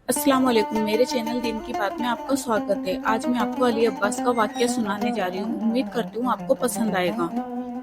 अस्सलाम वालेकुम। मेरे चैनल दिन की बात में आपका स्वागत है। आज मैं आपको अली अब्बास का वाक़या सुनाने जा रही हूँ। उम्मीद करती हूँ आपको पसंद आएगा।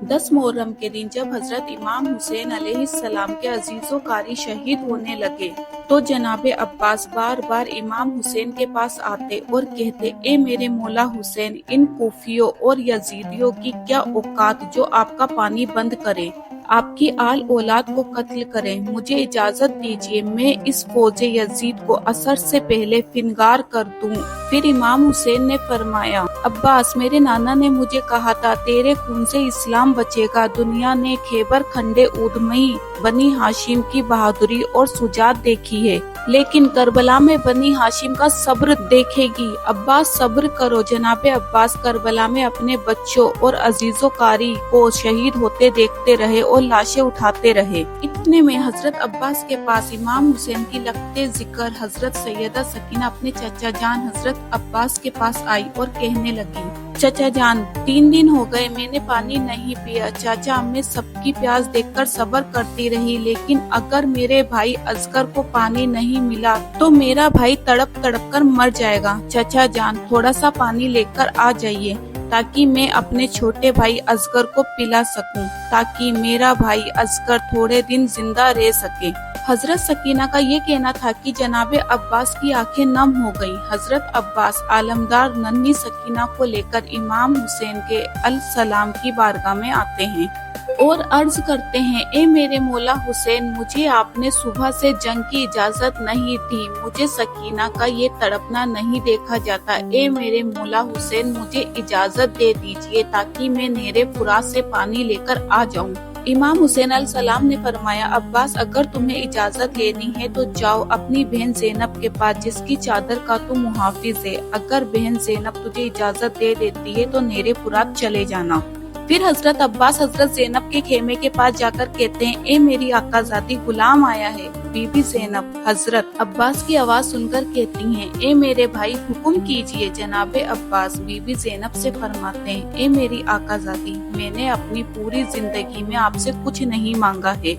10 मुहर्रम के दिन जब हजरत इमाम हुसैन अलैहिस्सलाम के अजीजो कारी शहीद होने लगे तो जनाबे अब्बास बार बार इमाम हुसैन के पास आते और कहते, ए मेरे मौला हुसैन, इन कूफियों और यजीदियों की क्या औकात जो आपका पानी बंद करे, आपकी आल औलाद को कत्ल करें। मुझे इजाजत दीजिए मैं इस फौज यजीद को असर से पहले फिनगार कर दूं। फिर इमाम हुसैन ने फरमाया, अब्बास, मेरे नाना ने मुझे कहा था तेरे खून से इस्लाम बचेगा। दुनिया ने खैबर खंडे उदमई बनी हाशिम की बहादुरी और सुजात देखी है, लेकिन करबला में बनी हाशिम का सब्र देखेगी। अब्बास, सब्र करो। जनाबे अब्बास करबला में अपने बच्चों और अजीजों कारी को शहीद होते देखते रहे और लाशें उठाते रहे। इतने में हजरत अब्बास के पास इमाम हुसैन की लगते जिक्र हजरत सैयदा सकीना अपने चचा जान हजरत अब्बास के पास आई और कहने लगी, चचा जान, 3 दिन हो गए मैंने पानी नहीं पिया। चाचा, मैं सबकी प्यास देखकर सब्र करती रही, लेकिन अगर मेरे भाई असगर को पानी नहीं मिला तो मेरा भाई तड़प तड़प कर मर जाएगा। चचा जान, थोड़ा सा पानी लेकर आ जाइए ताकि मैं अपने छोटे भाई असगर को पिला सकूं, ताकि मेरा भाई असगर थोड़े दिन जिंदा रह सके। हजरत सकीना का ये कहना था कि जनाबे अब्बास की आंखें नम हो गईं। हजरत अब्बास आलमदार नन्ही सकीना को लेकर इमाम हुसैन के अलसलाम की बारगाह में आते हैं और अर्ज करते हैं, ए मेरे मौला हुसैन, मुझे आपने सुबह से जंग की इजाजत नहीं दी। मुझे सकीना का ये तड़पना नहीं देखा जाता। ए मेरे मौला हुसैन, मुझे इजाजत दे दीजिए ताकि मैं नेरे फुरात से पानी लेकर आ जाऊं। इमाम हुसैन अलैहिस्सलाम ने फरमाया, अब्बास, अगर तुम्हें इजाजत लेनी है तो जाओ अपनी बहन ज़ैनब के पास, जिसकी चादर का तू मुहाफिज है। अगर बहन ज़ैनब तुझे इजाजत दे देती है तो नेरे फुरात चले जाना। फिर हजरत अब्बास हजरत ज़ैनब के खेमे के पास जाकर कहते हैं, ए मेरी आकाज़ादी, गुलाम आया है। बीबी ज़ैनब हजरत अब्बास की आवाज सुनकर कहती हैं, ए मेरे भाई, हुक्म कीजिए। जनाबे अब्बास बीबी ज़ैनब से फरमाते हैं, ए मेरी आकाज़ादी, मैंने अपनी पूरी जिंदगी में आपसे कुछ नहीं मांगा है।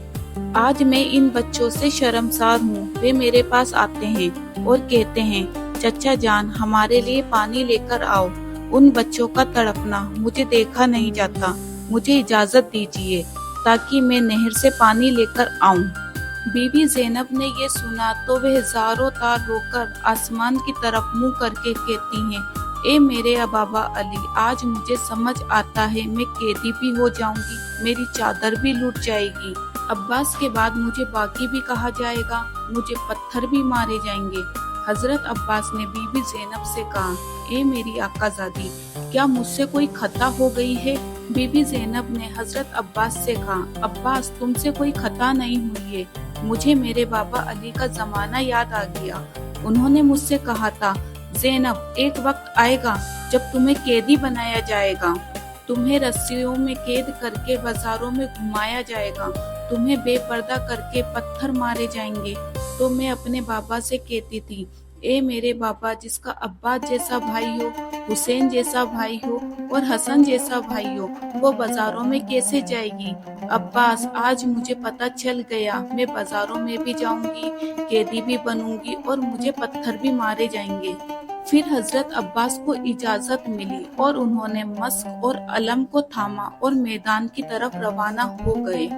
आज मैं इन बच्चों से शर्मसार हूँ। वे मेरे पास आते हैं और कहते हैं, चचा जान, हमारे लिए पानी लेकर आओ। उन बच्चों का तड़पना मुझे देखा नहीं जाता। मुझे इजाजत दीजिए ताकि मैं नहर से पानी लेकर आऊं। बीबी ज़ैनब ने ये सुना तो वह ज़ारों तार होकर आसमान की तरफ मुंह करके कहती हैं, ए मेरे बाबा अली, आज मुझे समझ आता है मैं कैदी भी हो जाऊंगी, मेरी चादर भी लूट जाएगी। अब्बास के बाद मुझे बाकी भी कहा जाएगा, मुझे पत्थर भी मारे जाएंगे। हजरत अब्बास ने बीबी ज़ैनब से कहा, ए मेरी आकाज़ादी, क्या मुझसे कोई खता हो गई है? बीबी ज़ैनब ने हजरत अब्बास से कहा, अब्बास, तुमसे कोई खता नहीं हुई है। मुझे मेरे बाबा अली का जमाना याद आ गया। उन्होंने मुझसे कहा था, ज़ैनब, एक वक्त आएगा जब तुम्हें कैदी बनाया जाएगा, तुम्हें रस्सियों में कैद करके बाजारों में घुमाया जाएगा, तुम्हें बेपर्दा करके पत्थर मारे जाएंगे। तो मैं अपने बाबा से कहती थी, ए मेरे बाबा, जिसका अब्बास जैसा भाई हो, हुसैन जैसा भाई हो और हसन जैसा भाई हो, वो बाजारों में कैसे जाएगी? अब्बास, आज मुझे पता चल गया, मैं बाजारों में भी जाऊंगी, कैदी भी बनूंगी और मुझे पत्थर भी मारे जाएंगे। फिर हजरत अब्बास को इजाजत मिली और उन्होंने मस्क और अलम को थामा और मैदान की तरफ रवाना हो गए।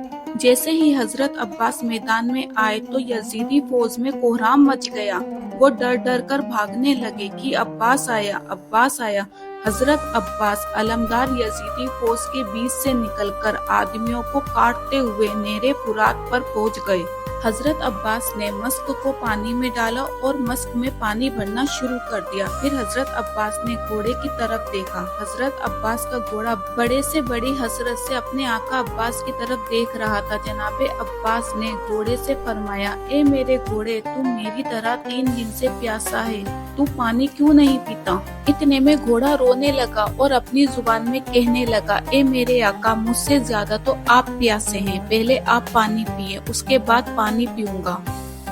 जैसे ही हजरत अब्बास मैदान में आए तो यजीदी फौज में कोहराम मच गया। वो डर डर कर भागने लगे कि अब्बास आया, अब्बास आया। हजरत अब्बास अलमदार यजीदी फौज के बीच से निकलकर आदमियों को काटते हुए नेरे फुरात पर पहुंच गए। हजरत अब्बास ने मस्क को पानी में डाला और मस्क में पानी भरना शुरू कर दिया। फिर हजरत अब्बास ने घोड़े की तरफ देखा। हजरत अब्बास का घोड़ा बड़े से बड़ी हसरत से अपने आका अब्बास की तरफ देख रहा था। जनाबे अब्बास ने घोड़े से फरमाया, ए मेरे घोड़े, तू मेरी तरह 3 दिन से प्यासा है, तू पानी क्यों नहीं पीता? इतने में घोड़ा रोने लगा और अपनी जुबान में कहने लगा, ए मेरे आका, मुझसे ज्यादा तो आप प्यासे हैं, पहले आप पानी पिए, उसके बाद पानी पीऊंगा।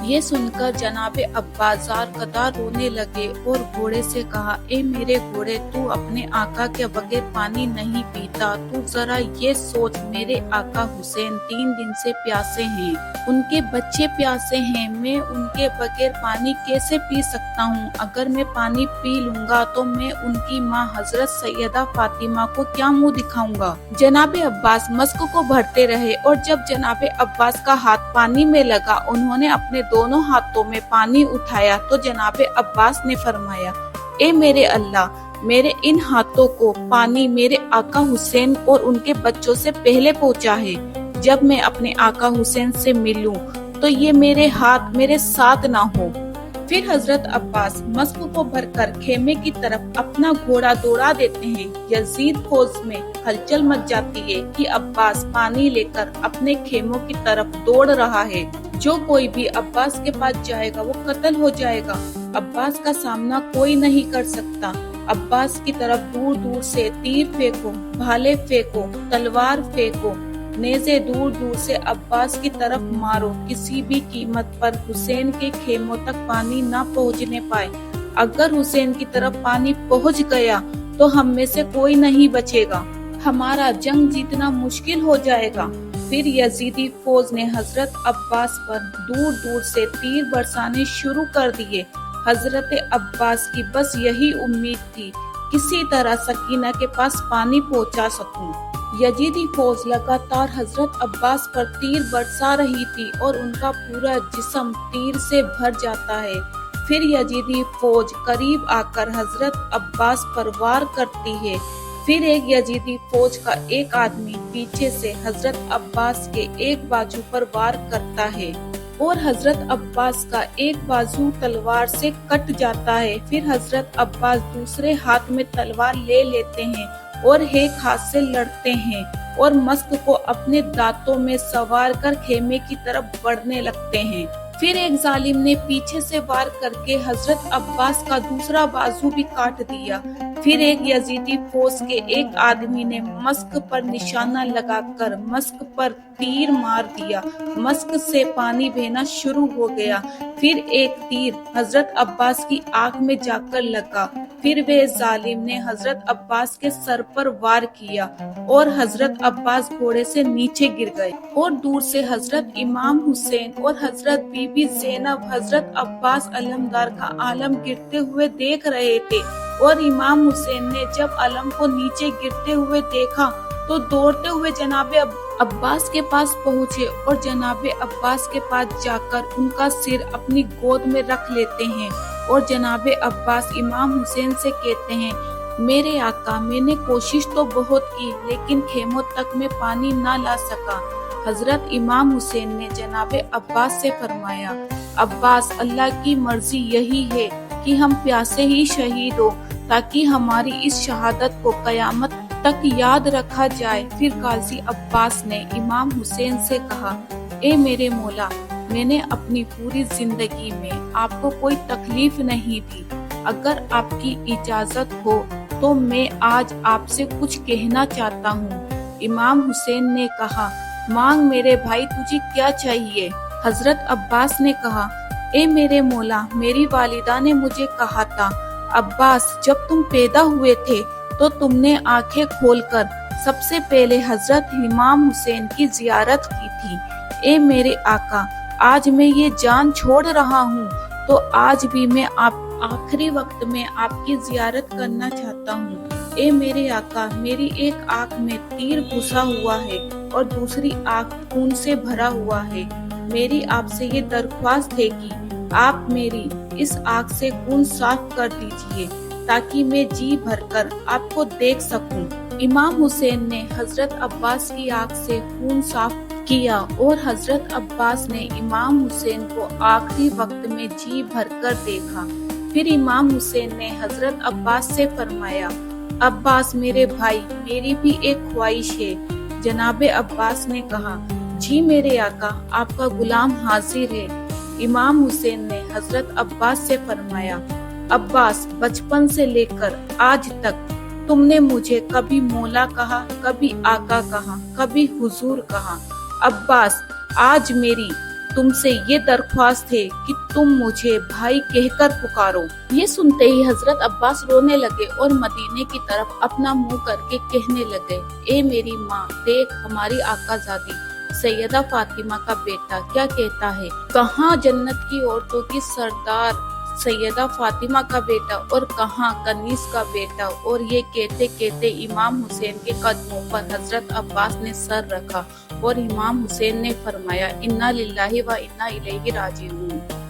یہ سن کر جناب عباس زار قطار رونے لگے اور گھوڑے سے کہا، اے میرے گھوڑے، تو اپنے آقا کے بغیر پانی نہیں پیتا، تو ذرا یہ سوچ، میرے آقا حسین 3 دن سے پیاسے ہیں، ان کے بچے پیاسے ہیں، میں ان کے بغیر پانی کیسے پی سکتا ہوں؟ اگر میں پانی پی لوں گا تو میں ان کی ماں حضرت سیدہ فاطمہ کو کیا منہ دکھاؤں گا؟ جناب عباس مسک کو بھرتے رہے اور جب جناب عباس کا ہاتھ پانی میں لگا، انہوں نے اپنے دونوں ہاتھوں میں پانی اٹھایا تو جناب عباس نے فرمایا، اے میرے اللہ، میرے ان ہاتھوں کو پانی میرے آقا حسین اور ان کے بچوں سے پہلے پہنچا ہے، جب میں اپنے آقا حسین سے ملوں تو یہ میرے ہاتھ میرے ساتھ نہ ہو۔ پھر حضرت عباس مسک کو بھر کر خیمے کی طرف اپنا گھوڑا دوڑا دیتے ہیں۔ یزید فوج میں ہلچل مچ جاتی ہے کہ عباس پانی لے کر اپنے خیموں کی طرف دوڑ رہا ہے، جو کوئی بھی عباس کے پاس جائے گا وہ قتل ہو جائے گا، عباس کا سامنا کوئی نہیں کر سکتا، عباس کی طرف دور دور سے تیر پھینکو، بھالے پھینکو، تلوار پھینکو، نیزے دور دور سے عباس کی طرف مارو، کسی بھی قیمت پر حسین کے خیموں تک پانی نہ پہنچنے پائے، اگر حسین کی طرف پانی پہنچ گیا تو ہم میں سے کوئی نہیں بچے گا، ہمارا جنگ جیتنا مشکل ہو جائے گا۔ پھر یزیدی فوج نے حضرت عباس پر دور دور سے تیر برسانے شروع کر دیے۔ حضرت عباس کی بس یہی امید تھی، کسی طرح سکینہ کے پاس پانی پہنچا سکوں۔ یزیدی فوج لگاتار حضرت عباس پر تیر برسا رہی تھی اور ان کا پورا جسم تیر سے بھر جاتا ہے۔ پھر یزیدی فوج قریب آ کر حضرت عباس پر وار کرتی ہے۔ پھر ایک یزیدی فوج کا ایک آدمی پیچھے سے حضرت عباس کے ایک بازو پر وار کرتا ہے اور حضرت عباس کا ایک بازو تلوار سے کٹ جاتا ہے۔ پھر حضرت عباس دوسرے ہاتھ میں تلوار لے لیتے ہیں اور ایک ہاتھ سے لڑتے ہیں اور مسک کو اپنے دانتوں میں سوار کر خیمے کی طرف بڑھنے لگتے ہیں۔ پھر ایک ظالم نے پیچھے سے وار کر کے حضرت عباس کا دوسرا بازو بھی کاٹ دیا۔ پھر ایک یزیدی فوج کے ایک آدمی نے مسک پر نشانہ لگا کر مسک پر تیر مار دیا، مسک سے پانی بہنا شروع ہو گیا۔ پھر ایک تیر حضرت عباس کی آنکھ میں جا کر لگا۔ پھر وہ ظالم نے حضرت عباس کے سر پر وار کیا اور حضرت عباس گھوڑے سے نیچے گر گئے اور دور سے حضرت امام حسین اور حضرت بی بی زینب حضرت عباس علمدار کا عالم گرتے ہوئے دیکھ رہے تھے، اور امام حسین نے جب علم کو نیچے گرتے ہوئے دیکھا تو دوڑتے ہوئے جناب عباس کے پاس پہنچے اور جناب عباس کے پاس جا کر ان کا سر اپنی گود میں رکھ لیتے ہیں اور جناب عباس امام حسین سے کہتے ہیں، میرے آقا، میں نے کوشش تو بہت کی لیکن خیموں تک میں پانی نہ لا سکا۔ حضرت امام حسین نے جناب عباس سے فرمایا، عباس، اللہ کی مرضی یہی ہے کہ ہم پیاسے ہی شہید ہو تاکہ ہماری اس شہادت کو قیامت تک یاد رکھا جائے۔ پھر قاضی عباس نے امام حسین سے کہا، اے میرے مولا، میں نے اپنی پوری زندگی میں آپ کو کوئی تکلیف نہیں دی، اگر آپ کی اجازت ہو تو میں آج آپ سے کچھ کہنا چاہتا ہوں۔ امام حسین نے کہا، مانگ میرے بھائی، تجھے کیا چاہیے؟ حضرت عباس نے کہا، اے میرے مولا، میری والدہ نے مجھے کہا تھا، عباس، جب تم پیدا ہوئے تھے تو تم نے آنکھیں کھول کر سب سے پہلے حضرت امام حسین کی زیارت کی تھی۔ اے میرے آقا، آج میں یہ جان چھوڑ رہا ہوں تو آج بھی میں آخری وقت میں آپ کی زیارت کرنا چاہتا ہوں۔ اے میرے آقا، میری ایک آنکھ میں تیر گھسا ہوا ہے اور دوسری آنکھ خون سے بھرا ہوا ہے، میری آپ سے یہ درخواست ہے کہ آپ میری اس آنکھ سے خون صاف کر دیجئے تاکہ میں جی بھر کر آپ کو دیکھ سکوں۔ امام حسین نے حضرت عباس کی آنکھ سے خون صاف کیا اور حضرت عباس نے امام حسین کو آخری وقت میں جی بھر کر دیکھا۔ پھر امام حسین نے حضرت عباس سے فرمایا، عباس میرے بھائی، میری بھی ایک خواہش ہے۔ جناب عباس نے کہا، جی میرے آقا، آپ کا غلام حاضر ہے۔ امام حسین نے حضرت عباس سے فرمایا، عباس، بچپن سے لے کر آج تک تم نے مجھے کبھی مولا کہا، کبھی آقا کہا، کبھی حضور کہا۔ عباس، آج میری تم سے یہ درخواست ہے کہ تم مجھے بھائی کہہ کر پکارو۔ یہ سنتے ہی حضرت عباس رونے لگے اور مدینے کی طرف اپنا منہ کر کے کہنے لگے، اے میری ماں، دیکھ ہماری آقا زادی سیدہ فاطمہ کا بیٹا کیا کہتا ہے، کہاں جنت کی عورتوں کی سردار سیدہ فاطمہ کا بیٹا اور کہاں کنیز کا بیٹا۔ اور یہ کہتے کہتے امام حسین کے قدموں پر حضرت عباس نے سر رکھا اور امام حسین نے فرمایا، انا للہ و انا الیہ راجعون۔